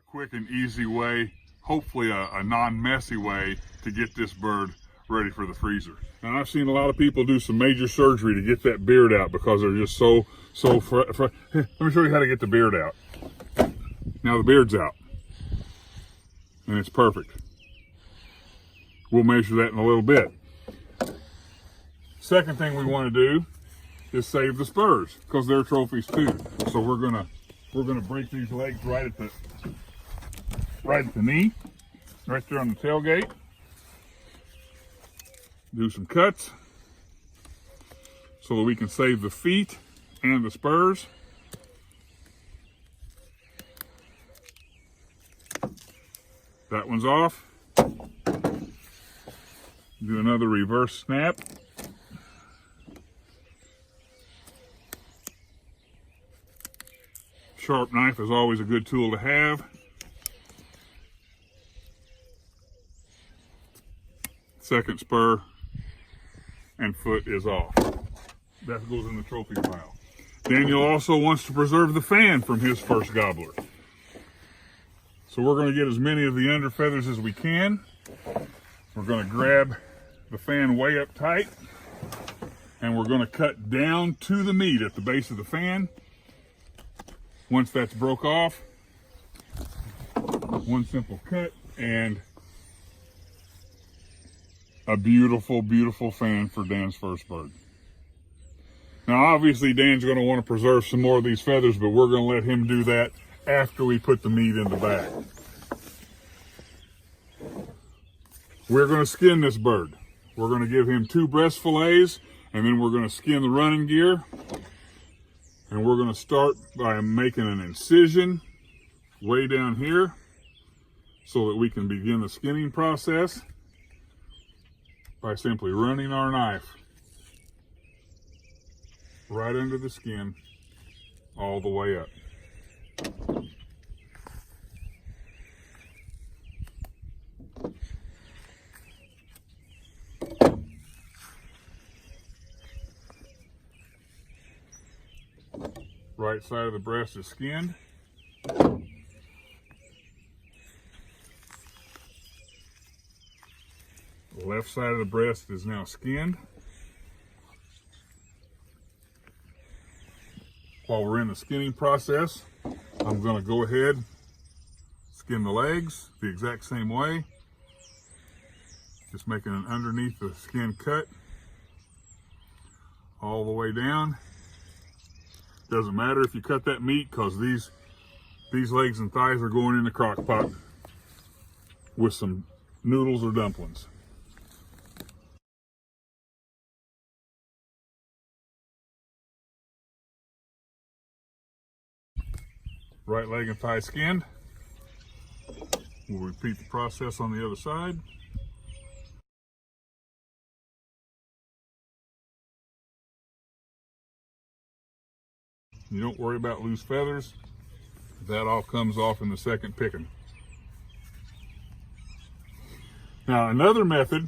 quick and easy way, hopefully a non-messy way to get this bird ready for the freezer. Now I've seen a lot of people do some major surgery to get that beard out because they're just so Here, let me show you how to get the beard out. Now the beard's out and it's perfect. We'll measure that in a little bit. Second thing we want to do is save the spurs because they're trophies too. So we're gonna break these legs right at the knee, right there on the tailgate. Do some cuts so that we can save the feet and the spurs. That one's off. Do another reverse snap. Sharp knife is always a good tool to have. Second spur and foot is off. That goes in the trophy pile. Daniel also wants to preserve the fan from his first gobbler. So we're going to get as many of the under feathers as we can. We're going to grab the fan way up tight and we're going to cut down to the meat at the base of the fan. Once that's broke off, one simple cut and a beautiful, beautiful fan for Dan's first bird. Now obviously Dan's going to want to preserve some more of these feathers, but we're going to let him do that after we put the meat in the bag. We're going to skin this bird. We're going to give him 2 breast fillets and then we're going to skin the running gear. And we're going to start by making an incision way down here so that we can begin the skinning process by simply running our knife right under the skin all the way up. Right side of the breast is skinned. The left side of the breast is now skinned. While we're in the skinning process, I'm going to go ahead, skin the legs the exact same way. Just making an underneath the skin cut all the way down. Doesn't matter if you cut that meat because these legs and thighs are going in the crock pot with some noodles or dumplings. Right leg and thigh skinned. We'll repeat the process on the other side. You don't worry about loose feathers. That all comes off in the second picking. Now another method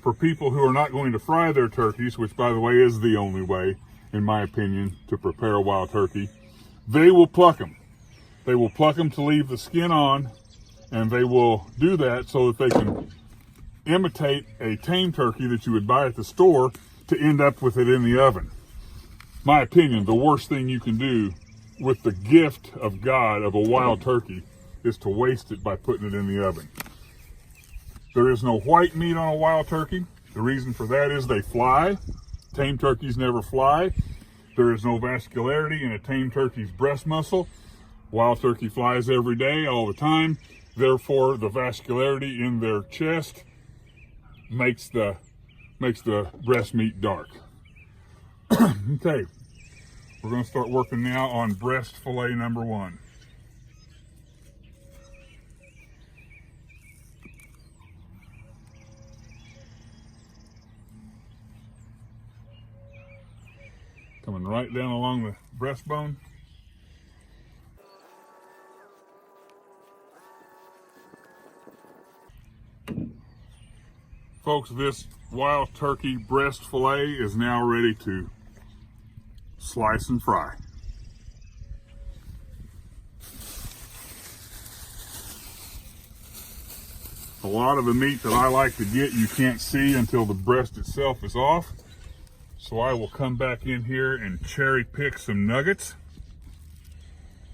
for people who are not going to fry their turkeys, which by the way is the only way, in my opinion, to prepare a wild turkey, they will pluck them. They will pluck them to leave the skin on, and they will do that so that they can imitate a tame turkey that you would buy at the store to end up with it in the oven. My opinion, the worst thing you can do with the gift of God of a wild turkey is to waste it by putting it in the oven. There is no white meat on a wild turkey. The reason for that is they fly. Tame turkeys never fly. There is no vascularity in a tame turkey's breast muscle. Wild turkey flies every day, all the time. Therefore, the vascularity in their chest makes the breast meat dark. Okay, we're going to start working now on breast fillet number 1. Coming right down along the breastbone. Folks, this wild turkey breast fillet is now ready to slice and fry. A lot of the meat that I like to get, you can't see until the breast itself is off. So I will come back in here and cherry pick some nuggets,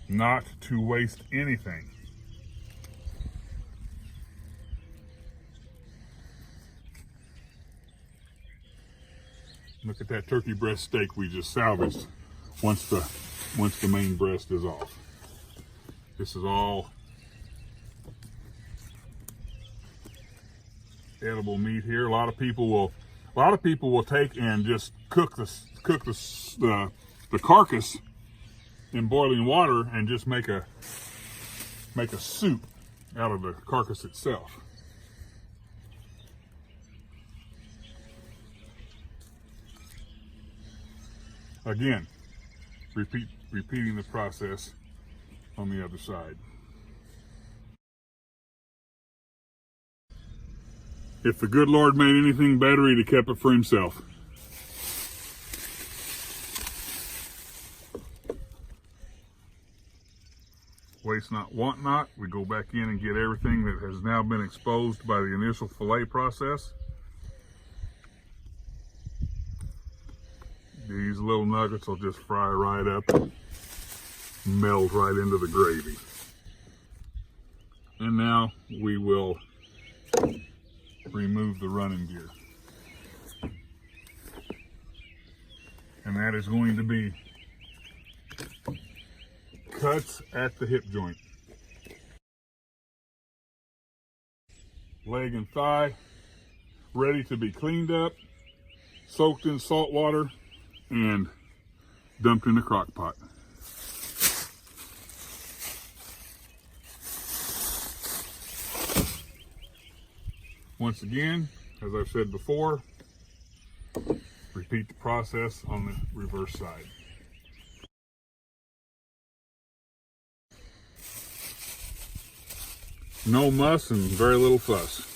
not to waste anything. Look at that turkey breast steak we just salvaged once the main breast is off. This is all edible meat here. A lot of people will take and just cook the carcass in boiling water and just make a soup out of the carcass itself. Again, repeating the process on the other side. If the good Lord made anything better, he'd have kept it for himself. Waste not, want not. We go back in and get everything that has now been exposed by the initial fillet process. These little nuggets will just fry right up and melt right into the gravy. And now we will remove the running gear. And that is going to be cuts at the hip joint. Leg and thigh ready to be cleaned up, soaked in salt water, and dumped in the crock pot. Once again, as I've said before, repeat the process on the reverse side. No muss and very little fuss.